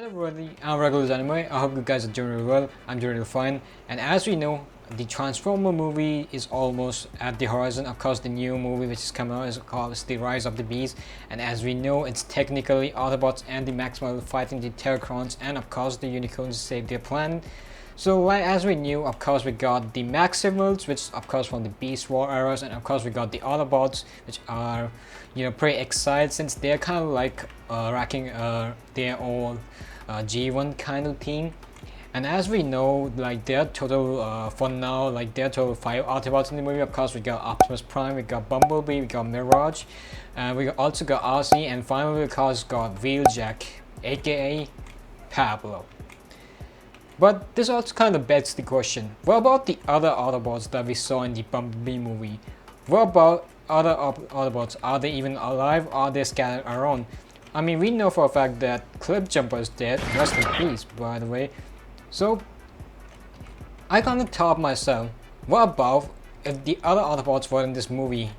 Hello everybody, I'm Regulus Anime. I hope you guys are doing really well. I'm doing really fine. And as we know, the Transformer movie is almost at the horizon. Of course, the new movie which is coming out is called The Rise of the Beast. And as we know, it's technically Autobots and the Maximals fighting the Terracrons and of course the Unicorns to save their planet. So like as we knew, of course we got the Maximals, which of course from the Beast War eras, and of course we got the Autobots, which are pretty excited since they're kind of like racking their own G1 kind of thing. And as we know, like there are total for now, like there are total 5 Autobots in the movie. Of course we got Optimus Prime, we got Bumblebee, we got Mirage, and we also got RC, and finally of course got Wheeljack, aka Pablo. But this also kind of begs the question, what about the other Autobots that we saw in the Bumblebee movie? What about other Autobots? Are they even alive? Are they scattered around? I mean, we know for a fact that Cliffjumper is dead, rest in peace by the way. So, I kind of thought myself, what about if the other Autobots were in this movie?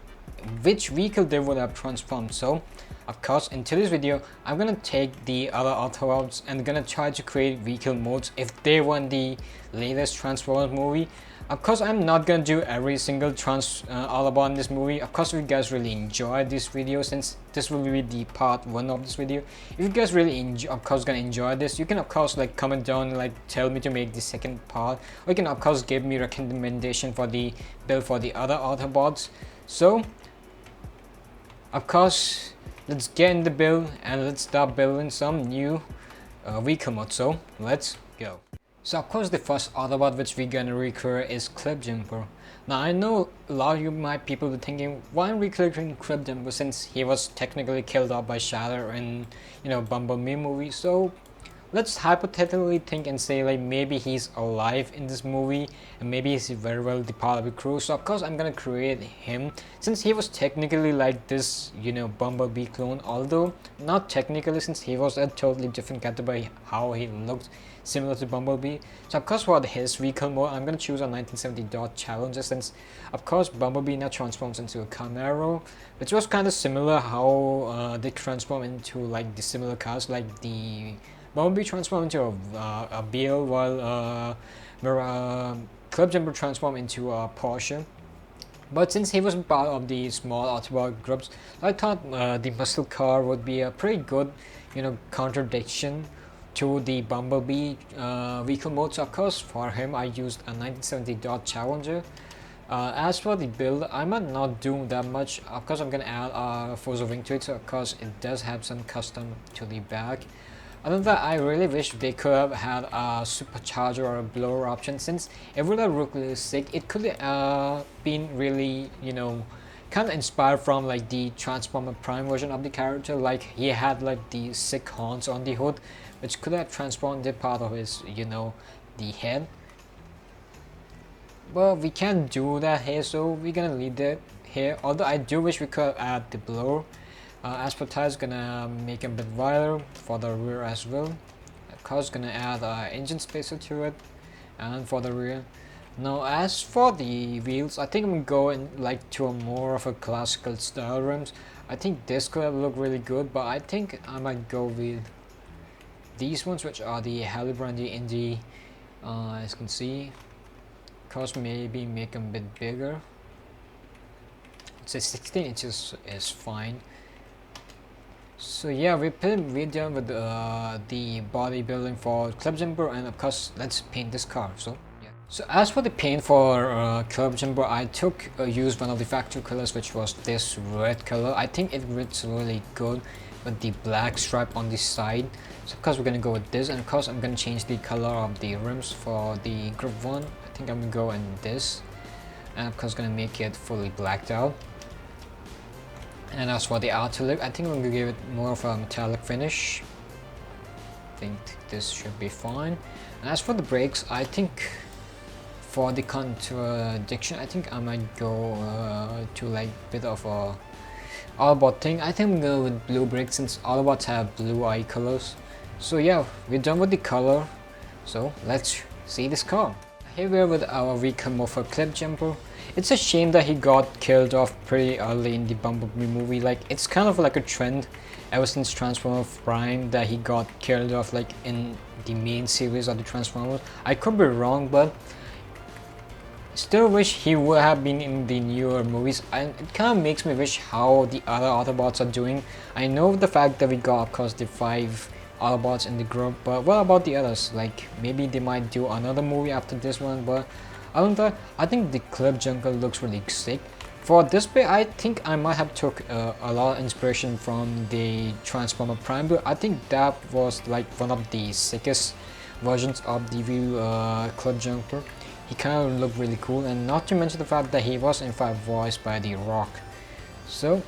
Which vehicle they would have transformed? So, of course, in today's video, I'm gonna take the other Autobots and gonna try to create vehicle modes if they were in the latest Transformers movie. Of course, I'm not gonna do every single Autobot in this movie. Of course, if you guys really enjoyed this video, since this will be the part 1 of this video, if you guys really gonna enjoy this, you can of course like comment down and like tell me to make the second part, or you can of course give me recommendation for the build for the other Autobots. So, of course, let's get in the build and let's start building some new vehicle mods. So let's go. So of course the first Autobot which we're gonna recreate is Cliffjumper. Now I know a lot of you might people be thinking, why am I recreating Cliffjumper since he was technically killed off by Shatter in Bumblebee movie. So let's hypothetically think and say like maybe he's alive in this movie and maybe he's very well the part of the crew. So of course I'm gonna create him since he was technically like this Bumblebee clone, although not technically since he was a totally different character by how he looked similar to Bumblebee. So of course for his vehicle mode I'm gonna choose a 1970 Dodge Challenger, since of course Bumblebee now transforms into a Camaro, which was kind of similar how they transform into like the similar cars, like the Bumblebee transformed into a Beetle, while Cliffjumper transformed into a Porsche. But since he was part of the small Autobot groups, I thought the muscle car would be a pretty good, contradiction to the Bumblebee vehicle mode. So of course for him I used a 1970 Dodge Challenger. As for the build, I might not do that much. Of course I'm gonna add a Forza wing to it, so of course it does have some custom to the back. Other than that, I really wish they could have had a supercharger or a blower option, since it would have looked really sick. It could have been really, kind of inspired from like the Transformer Prime version of the character. Like he had like the sick horns on the hood, which could have transformed the part of his, the head. But we can't do that here, so we're gonna leave that here. Although I do wish we could add the blower. As for tires, gonna make a bit wider for the rear as well. Of course, gonna add engine spacer to it, and for the rear. Now, as for the wheels, I think I'm gonna go in like to a more of a classical style rims. I think this could have looked really good, but I think I might go with these ones, which are the Halibrandy Indy. As you can see, of course, maybe make them a bit bigger. I'd say 16 inches is fine. So yeah, we're done with the bodybuilding for Cliffjumper, and of course let's paint this car. So yeah. So as for the paint for Cliffjumper, I used one of the factory colors, which was this red color. I think it looks really good with the black stripe on the side. So of course we're gonna go with this, and of course I'm gonna change the color of the rims for the Group 1. I think I'm gonna go in this, and of course gonna make it fully blacked out. And as for the outer lip, I think I'm going to give it more of a metallic finish. I think this should be fine. And as for the brakes, I think for the contradiction, I think I might go to like a bit of a Autobot thing. I think I'm going to go with blue brakes, since Autobots have blue eye colors. So yeah, we're done with the color. So let's see this car. Here we are with our vehicle mode for Cliffjumper. It's a shame that he got killed off pretty early in the Bumblebee movie. Like, it's kind of like a trend ever since Transformers Prime that he got killed off like in the main series of the Transformers. I could be wrong, but still wish he would have been in the newer movies, and it kind of makes me wish how the other Autobots are doing. I know the fact that we got, of course, the 5 Autobots in the group, but what about the others? Like, maybe they might do another movie after this one, but other than that, I think the Cliff Jungle looks really sick. For this bit, I think I might have took a lot of inspiration from the Transformer Prime build. I think that was like one of the sickest versions of the Cliff Jungle. He kind of looked really cool, and not to mention the fact that he was in fact voiced by The Rock. So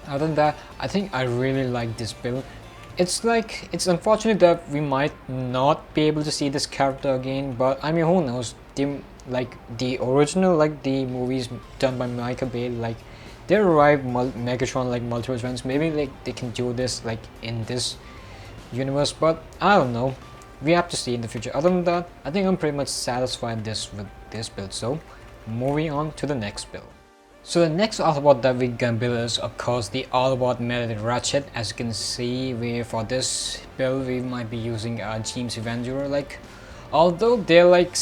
other than that, I think I really like this build. It's unfortunate that we might not be able to see this character again, but I mean, who knows? The original, like the movies done by Michael Bay, like they revived Megatron like multiple times. Maybe like they can do this like in this universe, but I don't know. We have to see in the future. Other than that, I think I'm pretty much satisfied with this build. So moving on to the next build. So the next Autobot that we can build is of course the Autobot Melody Ratchet. As you can see, for this build we might be using James Avenger. Like, although they're like,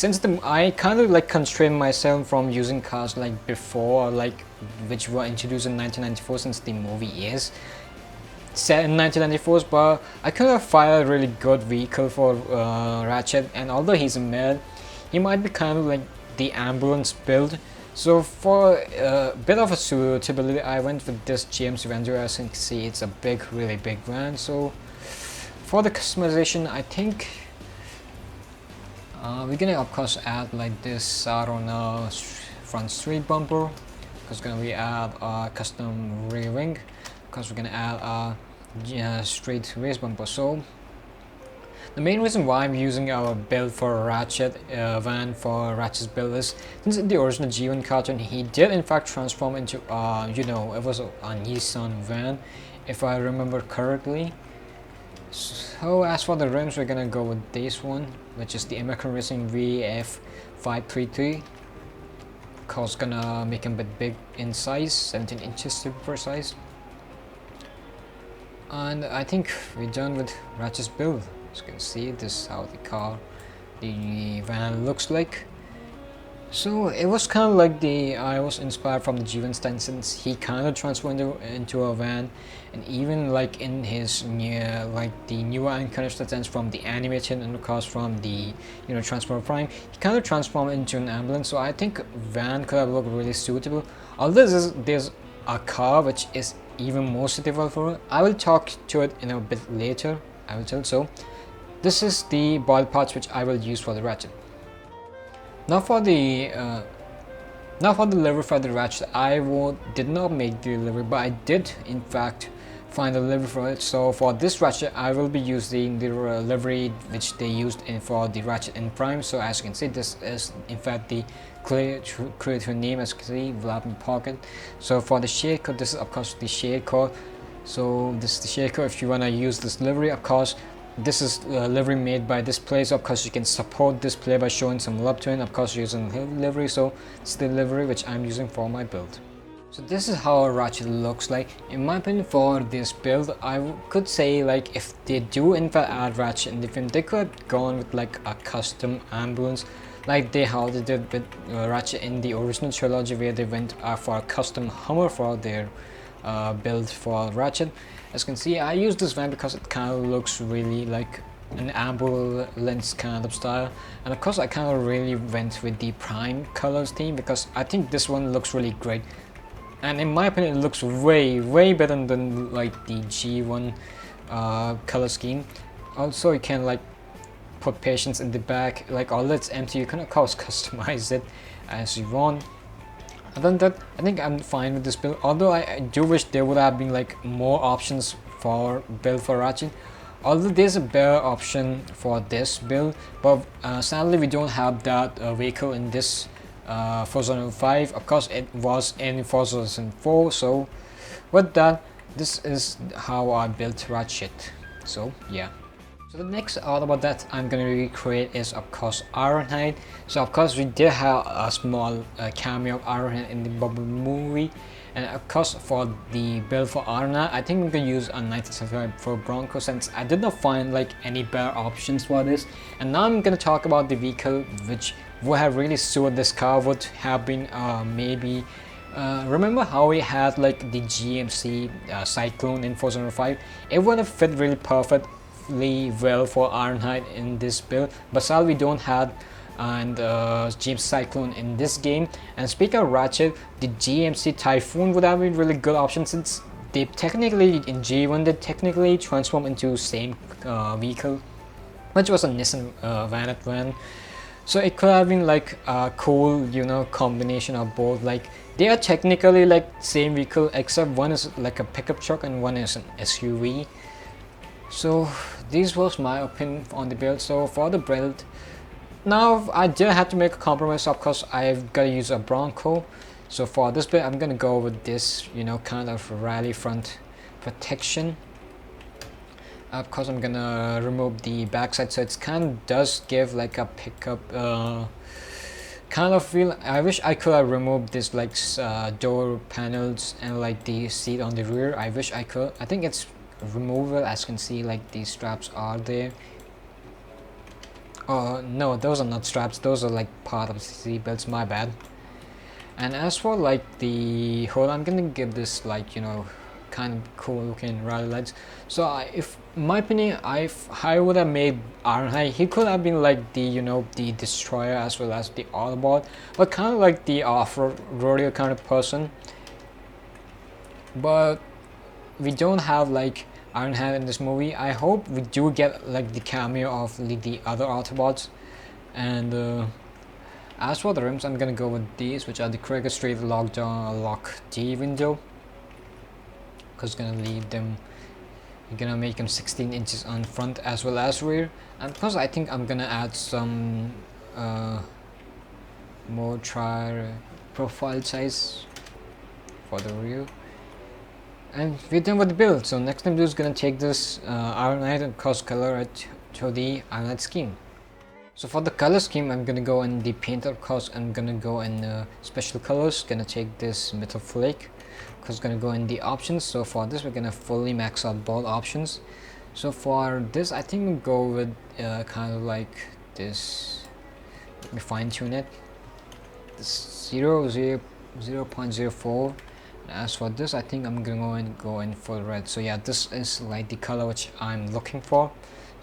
I kind of like constrained myself from using cars like before, like which were introduced in 1994, since the movie is set in 1994, but I could have find a really good vehicle for Ratchet, and although he's a male, he might be kind of like the ambulance build. So for a bit of a suitability, I went with this James Avenger. As you can see, it's a really big van. So for the customization, I think we're gonna of course add like this, I don't know, front street bumper, because we're gonna add a custom rear wing, because we're gonna add a straight race bumper. So the main reason why I'm using our build for Ratchet van for Ratchet's build is, since in the original G1 cartoon he did in fact transform into you know, it was a Nissan van if I remember correctly. So as for the rims, we're gonna go with this one, which is the American Racing VF533, because gonna make him a bit big in size, 17 inches to be precise. And I think we're done with Ratchet's build. As you can see, this is how the van looks like. So it was kind of like I was inspired from the G1 stand, since he kind of transformed into a van, and even like in his the newer incarnation stands from the animated and of course from the Transformer Prime, he kind of transformed into an ambulance. So I think van could have looked really suitable. Although there's a car which is even more suitable for it. I will talk to it in a bit later, I will tell. So this is the body parts which I will use for the Ratchet. Now for the livery for the Ratchet, I did not make the livery, but I did in fact find a livery for it. So for this Ratchet, I will be using the livery which they used for the Ratchet in Prime. So as you can see, this is in fact the creator name, as you can see, Vladimir Pocket. So for the shade code, this is of course the shade code. So this is the shade code if you wanna use this livery. Of course, this is livery made by this player, so of course you can support this player by showing some love to it. Of course using livery, so it's the livery which I'm using for my build. So this is how a Ratchet looks like. In my opinion, for this build, I could say like if they do in fact add Ratchet in the film, they could have gone with like a custom ambulance, like how they did with Ratchet in the original trilogy, where they went for a custom Hummer for their build for Ratchet. As you can see, I use this van because it kind of looks really like an ambulance kind of style, and of course I kind of really went with the Prime colors theme because I think this one looks really great, and in my opinion it looks way better than like the G1 color scheme. Also, you can like put patients in the back, like all that's empty. You can of course customize it as you want. Other than that, I think I'm fine with this build, although I do wish there would have been like more options for build for Ratchet. Although there's a better option for this build, but sadly we don't have that vehicle in this Forza 5. Of course it was in Forza 4, so with that, this is how I built Ratchet. So yeah. So the next Autobot that I'm gonna recreate is of course Ironhide. So of course we did have a small cameo of Ironhide in the Bumble movie, and of course for the build for Ironhide, I think we can use a 1975 for Bronco since I did not find like any better options for this. And now I'm gonna talk about the vehicle which would have really suited this car, would have been maybe remember how we had like the GMC Cyclone in Forza 5? It would have fit really perfectly well for Ironhide in this build, but sadly we don't have and GMC Cyclone in this game. And speaking of Ratchet, the GMC Typhoon would have been really good option since they technically in G1 they technically transform into same vehicle, which was a Nissan Vanette van. So it could have been like a cool, you know, combination of both. Like they are technically like same vehicle except one is like a pickup truck and one is an SUV. So this was my opinion on the build. So for the build, now I did have to make a compromise. Of course, I've got to use a Bronco. So for this build, I'm gonna go with this, you know, kind of rally front protection. Of course, I'm gonna remove the backside, so it kind of does give like a pickup kind of feel. I wish I could have removed this like door panels and like the seat on the rear. I wish I could. I think it's removable, as you can see, like these straps are there. Oh no, those are not straps, those are like part of the seat belts, my bad. And as for like the hood, I'm gonna give this like, you know, kind of cool looking rally lights. So if in my opinion, I would have made Ironhide, he could have been like the, you know, the destroyer as well as the Autobot, but kind of like the off-road rodeo kind of person. But we don't have like Ironhide in this movie. I hope we do get like the cameo of the other Autobots. And as for the rims, I'm gonna go with these, which are the Cracker Street Lock D window, because gonna leave them, you're gonna make them 16 inches on front as well as rear. And plus I think I'm gonna add some more profile size for the rear. And we're done with the build. So next time, is gonna take this Ironhide and cross color it to the Ironhide scheme. So for the color scheme, I'm gonna go in the paint, of course. I'm gonna go in special colors. Gonna take this Metal Flake, because gonna go in the options. So for this, we're gonna fully max out both options. So for this, I think we'll go with kind of like this. Let me fine tune it. This 0.04. As for this, I think I'm gonna go in for red. So yeah, this is like the color which I'm looking for.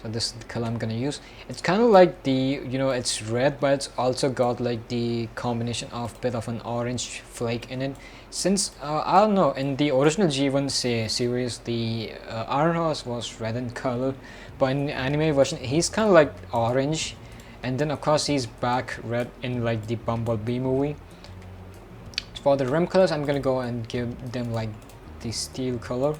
So this is the color I'm gonna use. It's kind of like the, you know, it's red, but it's also got like the combination of bit of an orange flake in it. Since I don't know, in the original G1 series, the Iron Horse was red in color, but in the anime version, he's kind of like orange, and then of course he's back red in like the Bumblebee movie. For the rim colors, I'm gonna go and give them like the steel color.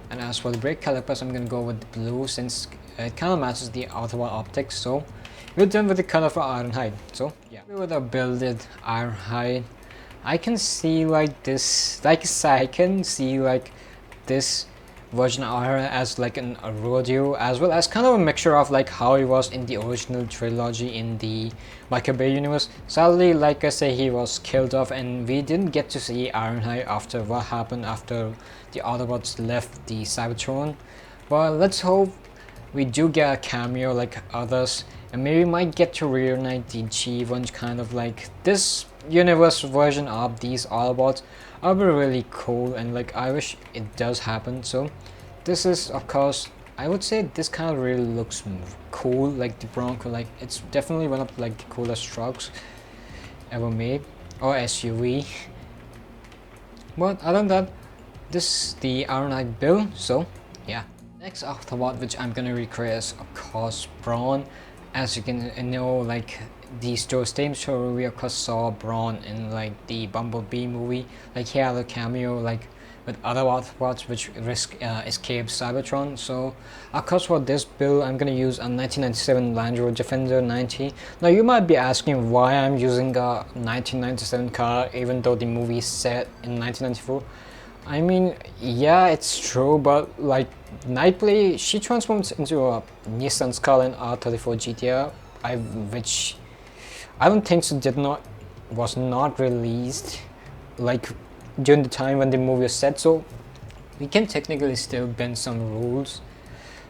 And as for the brake calipers, I'm gonna go with the blue since it kind of matches the Autobot optics. So we're done with the color for Ironhide. So yeah, with a builded Ironhide, I can see like this, like I can see like this version of Ironhide as like a rodeo, as well as kind of a mixture of like how he was in the original trilogy in the Michael Bay universe. Sadly, like I say, he was killed off and we didn't get to see Ironhide after what happened after the Autobots left the Cybertron. But let's hope we do get a cameo like others, and maybe we might get to reunite the G1 kind of like this universe version of these Autobots. Would be really cool, and like I wish it does happen. So this is, of course, I would say this kind of really looks cool, like the Bronco. Like it's definitely one of like the coolest trucks ever made, or SUV. But other than that, this is the Ironhide build. So yeah, next Autobot which I'm gonna recreate is of course Brawn. As you can know, like the same story, we of course saw Brawn in like the Bumblebee movie. Like he had a cameo like with other Autobots which escape Cybertron. So of course for this build, I'm gonna use a 1997 Land Rover Defender 90. Now you might be asking why I'm using a 1997 car even though the movie is set in 1994. I mean, yeah, it's true, but like Nightblade, she transforms into a Nissan Skyline R34 GTR, which I don't think so. Was not released like during the time when the movie was set, so we can technically still bend some rules.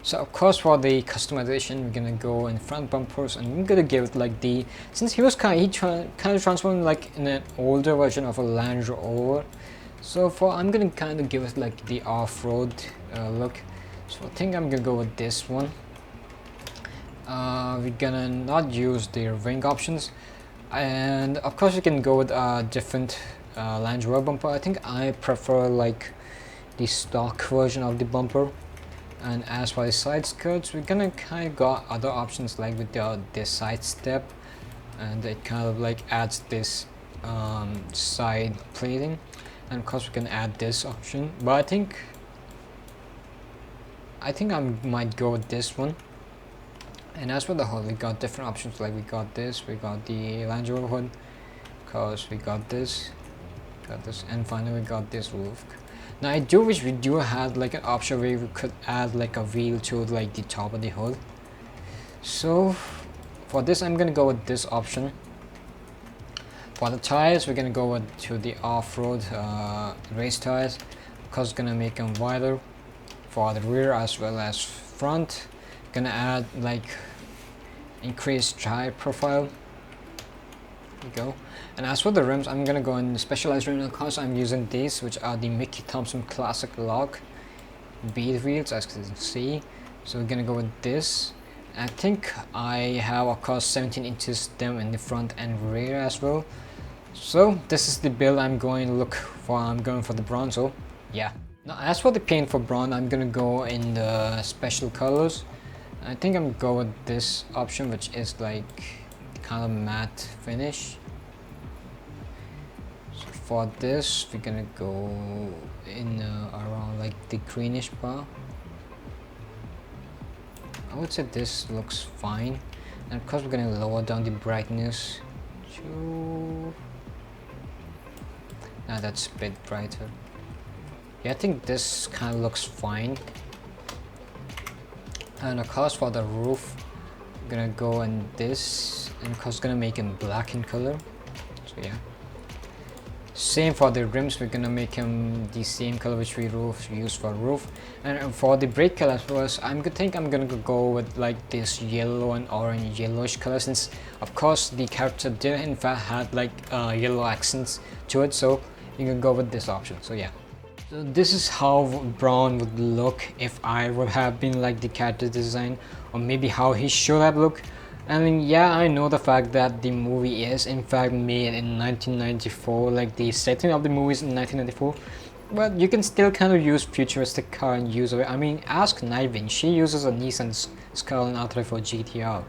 So of course for the customization, we're gonna go in front bumpers, and we're gonna give it like the, since he was kind of transformed like in an older version of a Land Rover. So I'm gonna kind of give it like the off-road look. So I think I'm gonna go with this one. We're gonna not use the ring options, and of course you can go with a different Land Rover bumper. I think I prefer like the stock version of the bumper. And as for the side skirts, we're gonna kind of got other options like with this side step, and it kind of like adds this side plating, and of course we can add this option, but I think I might go with this one. And as for the hood, we got different options, like we got this, we got the Land Rover hood, of course we got this, and finally we got this roof. Now I do wish we do have like an option where we could add like a wheel to like the top of the hood. So for this I'm gonna go with this option. For the tires, we're gonna go with to the off-road race tires, because it's gonna make them wider for the rear as well as front. Gonna add like increased tire profile. There we go. And as for the rims, I'm gonna go in specialized rims, because I'm using these, which are the Mickey Thompson Classic Lock bead wheels, as you can see. So we're gonna go with this. I think I have of course 17 inches them in the front and rear as well. So this is the build I'm going to look for. I'm going for the Brawn, so yeah. Now as for the paint for Brawn, I'm gonna go in the special colors. I think I'm gonna go with this option, which is like kind of matte finish. So for this, we're gonna go in around like the greenish bar. I would say this looks fine, and of course we're gonna lower down the brightness to, now that's a bit brighter. Yeah, I think this kind of looks fine. And of course for the roof, I'm gonna go in this, and of course gonna make him black in color. So yeah. Same for the rims, we're gonna make him the same color which we use for roof. And for the brake calipers, I think I'm gonna go with like this yellow and orange yellowish color, since of course the character did in fact had like yellow accents to it, so you can go with this option. So yeah. So this is how Brawn would look if I would have been like the character design, or maybe how he should have looked. I mean, yeah, I know the fact that the movie is in fact made in 1994, like the setting of the movie is in 1994, but you can still kind of use futuristic car and use of it. I mean, ask Nightwing, she uses a Nissan Skyline R34 GTR.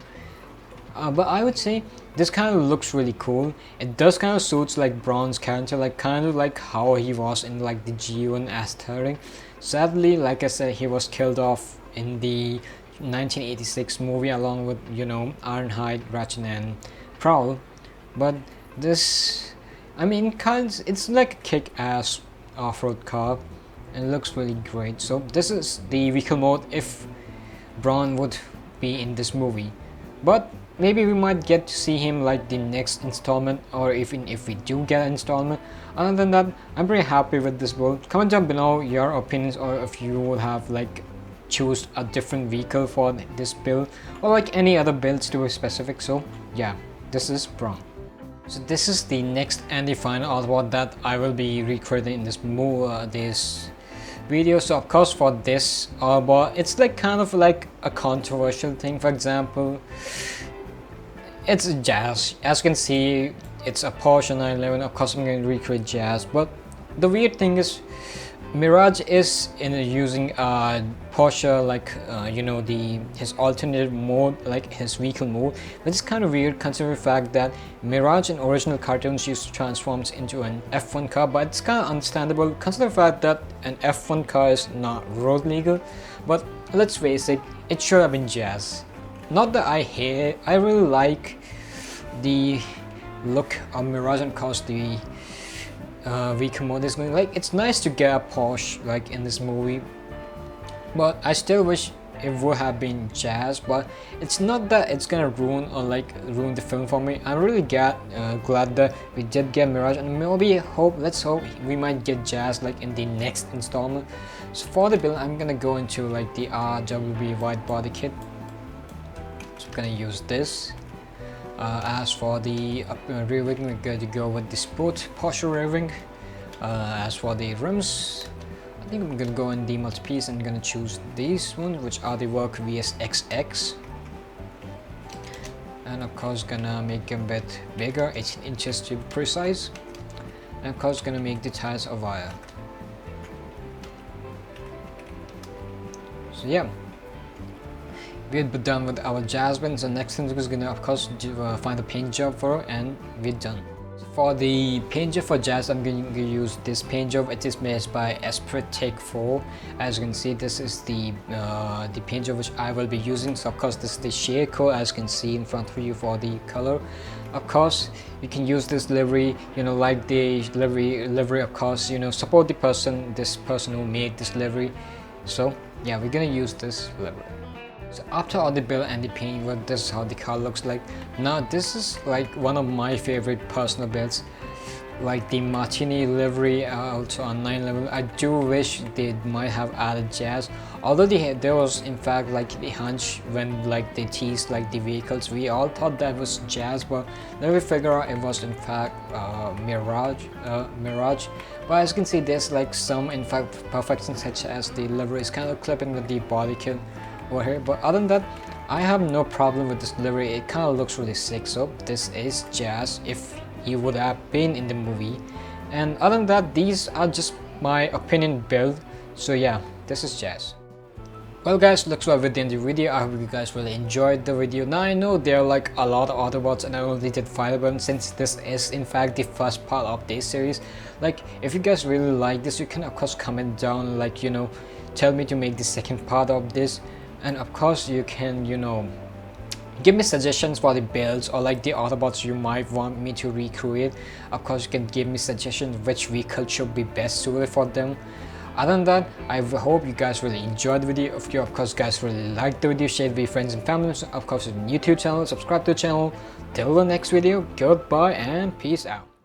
But I would say this kind of looks really cool. It does kind of suits like Brawn's character, like kind of like how he was in like the G1 aesthetic. Sadly, like I said, he was killed off in the 1986 movie along with, you know, Ironhide, Ratchet and Prowl. But this, I mean, it's like a kick-ass off-road car and it looks really great. So this is the vehicle mode if Brawn would be in this movie. But maybe we might get to see him like the next installment, or if we do get an installment. Other than that, I'm pretty happy with this build. Comment down below your opinions, or if you would have like choose a different vehicle for this build, or like any other builds to be specific. So yeah, this is Brawn. So this is the next and the final artwork that I will be recreating in this video. So of course for this artwork, it's like kind of like a controversial thing. For example, it's Jazz. As you can see, it's a Porsche 911. Of course I'm going to recreate Jazz, but the weird thing is Mirage is using Porsche, like you know, his alternate mode, like his vehicle mode, which is kind of weird considering the fact that Mirage in original cartoons used to transform into an F1 car. But it's kind of understandable considering the fact that an F1 car is not road legal. But let's face it, it should have been Jazz. Not that I hate it, I really like the look of Mirage, and of course the vehicle mode is going. Like, it's nice to get a Porsche like in this movie, but I still wish it would have been Jazz. But it's not that it's gonna ruin the film for me. I'm really glad that we did get Mirage, and maybe let's hope we might get Jazz like in the next installment. So for the build, I'm gonna go into like the RWB wide body kit. So I'm gonna use this. As for the rear wing, we're going to go with the Sport Porsche rear wing. As for the rims, I think I'm gonna go in the multi-piece and gonna choose these ones, which are the Work VSXX. And of course gonna make them a bit bigger, 18 inches to be precise. And of course gonna make the tires of wire. So yeah, we're done with our Jasmine. So next thing is gonna of course find a paint job for her, and we're done. For the paint job for Jazz, I'm going to use this paint job. It is made by Esprit Take 4. As you can see, this is the paint job which I will be using. So of course this is the shade code, as you can see in front of you for the color. Of course you can use this livery, like the livery of course, support this person who made this livery. So yeah, we're gonna use this livery. So after all the build and the paint work, this is how the car looks like. Now this is like one of my favorite personal builds, like the Martini livery, also on 9 level. I do wish they might have added Jazz, although there was in fact like the hunch when like they teased like the vehicles, we all thought that was Jazz, but then we figure out it was in fact Mirage. But as you can see, there's like some in fact perfections, such as the livery is kind of clipping with the body kit over here. But other than that, I have no problem with this livery. It kind of looks really sick. So this is Jazz if he would have been in the movie. And other than that, these are just my opinion build. So yeah, this is Jazz. Well guys, looks like we did the video. I hope you guys really enjoyed the video. Now I know there are like a lot of Autobots, and I only did 5 of them, since this is in fact the first part of this series. Like, if you guys really like this, you can of course comment down, like, tell me to make the second part of this. And of course you can give me suggestions for the builds, or like the Autobots you might want me to recreate. Of course you can give me suggestions which vehicle should be best suited for them. Other than that, I hope you guys really enjoyed the video. If you of course guys really liked the video, share it with your friends and family. Of course, the YouTube channel, subscribe to the channel. Till the next video, goodbye and peace out.